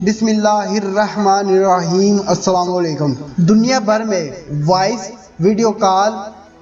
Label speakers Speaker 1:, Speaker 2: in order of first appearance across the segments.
Speaker 1: बिस्मिल्लाहिर्रहमानिर्रहीम। अस्सलाम वालेकुम। दुनिया भर में voice, video call,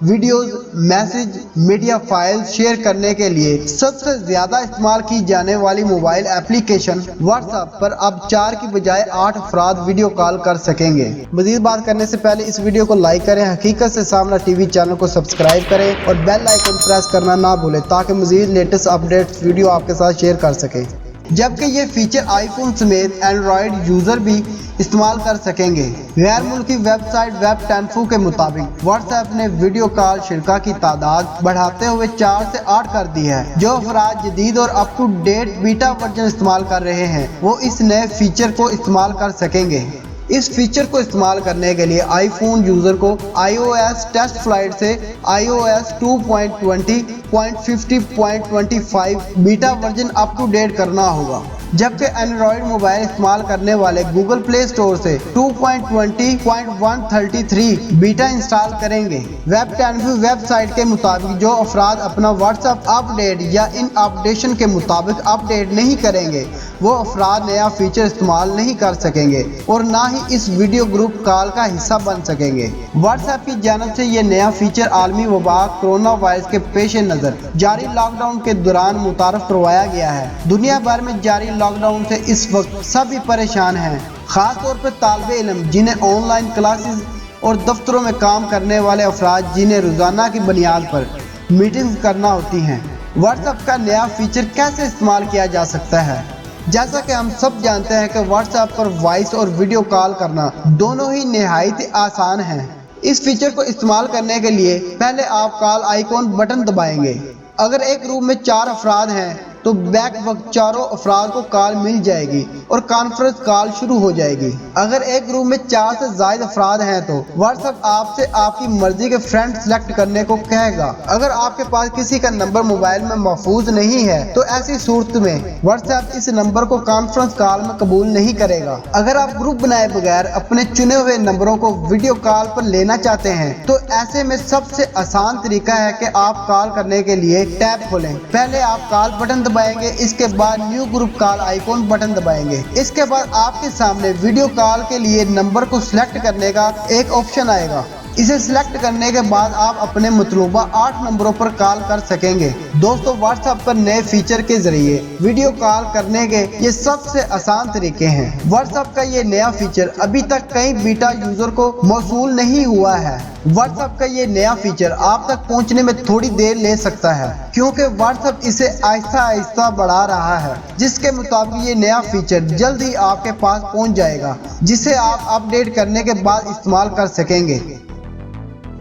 Speaker 1: videos, message, media file share करने के लिए सबसे ज्यादा इस्तेमाल की जाने वाली मोबाइल एप्लीकेशन व्हाट्सएप पर अब 4 की बजाय 8 अफराद वीडियो कॉल कर सकेंगे। मजीद बात करने से पहले इस वीडियो को लाइक करें, हकीकत से सामना टीवी चैनल को सब्सक्राइब करें और बेल आइकन प्रेस करना ना भूलें ताकि मजीद लेटेस्ट अपडेट्स वीडियो आपके साथ शेयर कर सकें। जबकि ये फीचर आईफोन समेत एंड्रॉयड यूजर भी इस्तेमाल कर सकेंगे। गैर मुल्की वेबसाइट वेब टेन्फो के मुताबिक व्हाट्सएप ने वीडियो कॉल शिरका की तादाद बढ़ाते हुए 4 से 8 कर दी है। जो अफराद जदीद और up to date beta version इस्तेमाल कर रहे हैं वो इस नए फीचर को इस्तेमाल कर सकेंगे। इस फीचर को इस्तेमाल करने के लिए आईफोन यूजर को iOS टेस्ट फ्लाइट से iOS 2.20.50.25 beta version up to date करना होगा, जबकि एंड्रॉयड मोबाइल इस्तेमाल करने वाले गूगल प्ले स्टोर से 2.20.133 बीटा इंस्टॉल करेंगे। वेब टेन्फो वेबसाइट के मुताबिक जो अफराद अपना व्हाट्सएप अपडेट या इन अपडेशन के मुताबिक अपडेट नहीं करेंगे वो अफराद नया फीचर इस्तेमाल नहीं कर सकेंगे और ना ही इस वीडियो ग्रुप कॉल का हिस्सा बन सकेंगे। व्हाट्सएप की जानिब से ये नया फीचर आलमी वबा कोरोना वायरस के पेश नज़र जारी लॉकडाउन के दौरान मुतारफ करवाया गया है। दुनिया भर में जारी लॉकडाउन से इस वक्त सभी परेशान हैं, खास तौर पर तालिबे इल्म जिन्हें ऑनलाइन क्लासेस और दफ्तरों में काम करने वाले अफराद जिन्हें रोजाना की बुनियाद पर मीटिंग्स करना होती हैं। व्हाट्सएप का नया फीचर कैसे इस्तेमाल किया जा सकता है? जैसा कि हम सब जानते हैं कि व्हाट्सएप पर वॉइस और वीडियो कॉल करना दोनों ही निहायत आसान हैं। इस फीचर को इस्तेमाल करने के लिए पहले आप कॉल आइकॉन बटन दबाएंगे। अगर एक रूम में 4 अफराद हैं तो बैक वक्त चारों अफराद को कॉल मिल जाएगी और कॉन्फ्रेंस कॉल शुरू हो जाएगी। अगर एक रूम में 4 से ज्यादा अफराद हैं तो व्हाट्सएप आपसे आपकी मर्जी के फ्रेंड सेलेक्ट करने को कहेगा। अगर आपके पास किसी का नंबर मोबाइल में महफूज नहीं है तो ऐसी सूरत में व्हाट्सएप इस नंबर को कॉन्फ्रेंस कॉल में कबूल नहीं करेगा। अगर आप ग्रुप बनाए बगैर अपने चुने हुए नंबरों को वीडियो कॉल पर लेना चाहते हैं तो ऐसे में सबसे आसान तरीका है कि आप कॉल करने के लिए टैब खोलें। पहले आप कॉल बटन दबाएंगे, इसके बाद new group call icon button दबाएंगे। इसके बाद आपके सामने वीडियो कॉल के लिए नंबर को सिलेक्ट करने का एक ऑप्शन आएगा। इसे सिलेक्ट करने के बाद आप अपने मतलूबा 8 नंबरों पर कॉल कर सकेंगे। दोस्तों, व्हाट्सएप पर नए फीचर के जरिए वीडियो कॉल करने के ये सबसे आसान तरीके हैं। व्हाट्सएप का ये नया फीचर अभी तक कई बीटा यूजर को मौसूल नहीं हुआ है। व्हाट्सएप का ये नया फीचर आप तक पहुंचने में थोड़ी देर ले सकता है क्योंकि व्हाट्सएप इसे आहिस्ता आहिस्ता बढ़ा रहा है, जिसके मुताबिक ये नया फीचर जल्द ही आपके पास पहुंच जाएगा, जिसे आप अपडेट करने के बाद इस्तेमाल कर सकेंगे।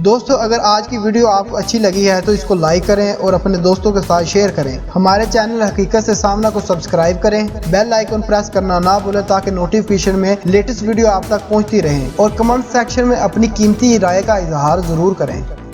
Speaker 1: दोस्तों, अगर आज की वीडियो आपको अच्छी लगी है तो इसको लाइक करें और अपने दोस्तों के साथ शेयर करें। हमारे चैनल हकीकत से सामना को सब्सक्राइब करें, बेल आइकन प्रेस करना ना भूलें ताकि नोटिफिकेशन में लेटेस्ट वीडियो आप तक पहुंचती रहें और कमेंट सेक्शन में अपनी कीमती राय का इजहार जरूर करें।